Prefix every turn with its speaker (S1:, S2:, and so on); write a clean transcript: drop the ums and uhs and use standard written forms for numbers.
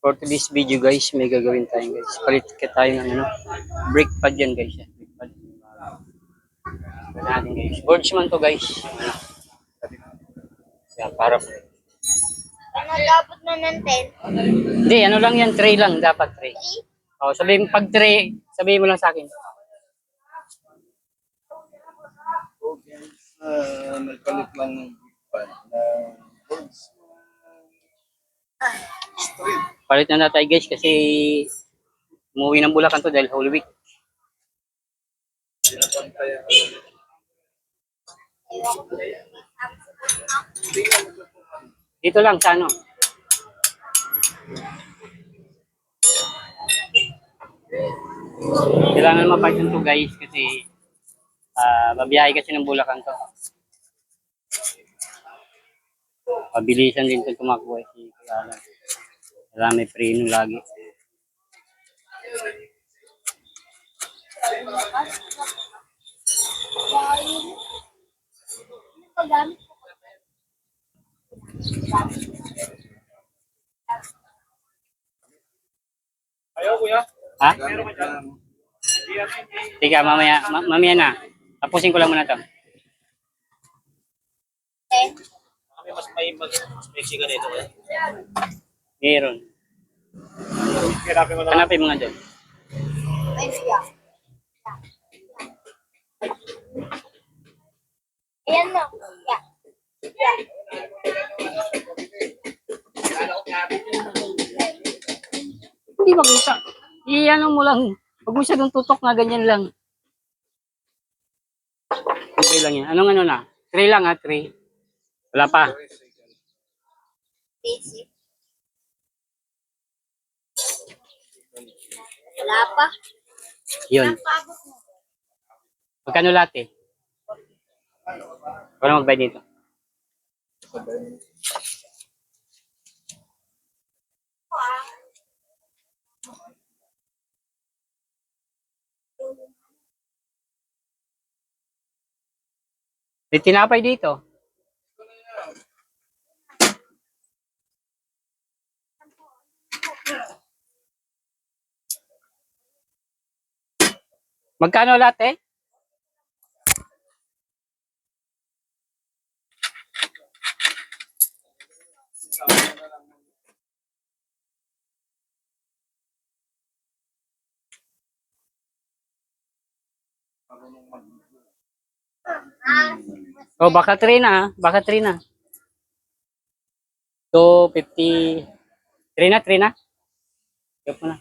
S1: For today's video guys, may gagawin tayo guys. Palit ka tayo ng ano, brake pad yan guys. Brake pad. Ito natin guys. Boardsman to guys. Ano, yan, para
S2: Ano dapat na ng 10?
S1: hindi, ano lang yan, tray lang. Dapat tray. O, sabihin, pag tray, sabihin mo lang sa akin.
S3: Nagpalit lang ng pan na boards. Street.
S1: Palit na tayo guys kasi umuwi ng Bulacan to dahil Holy Week.
S3: Pinapantayan.
S1: Dito lang sa ano. Kailangan mapalit to guys kasi babiyahe kasi ng Bulacan to. Pabilisan din to tumakbo eh. Kaya may preno lagi.
S3: Ayaw kuya.
S1: Ha?
S3: Meron ka dyan.
S1: Teka, mamaya na. Tapusin ko lang muna to.
S2: 10?
S3: Kami mas Mexican ito.
S1: Meron.
S3: Hirapin mo na lang.
S1: Hanapin mga doon.
S2: Ay, siya. Ayan na. Yeah.
S1: Hindi makita. Iyan mo lang. Huwag mo siya tutok na ganyan lang. Okay lang yan. Anong ano na? 3 lang ha, 3. Wala pa.
S2: Basic. Wala pa.
S1: Yun.
S2: Pagod mo.
S1: Magkano lahat eh? Wala magbayad dito. May tinapay dito. Magkano lahat eh? Oh, baka 3 na ha. Baka 3 na. 250. 3 na, 3 na. Yup mo na.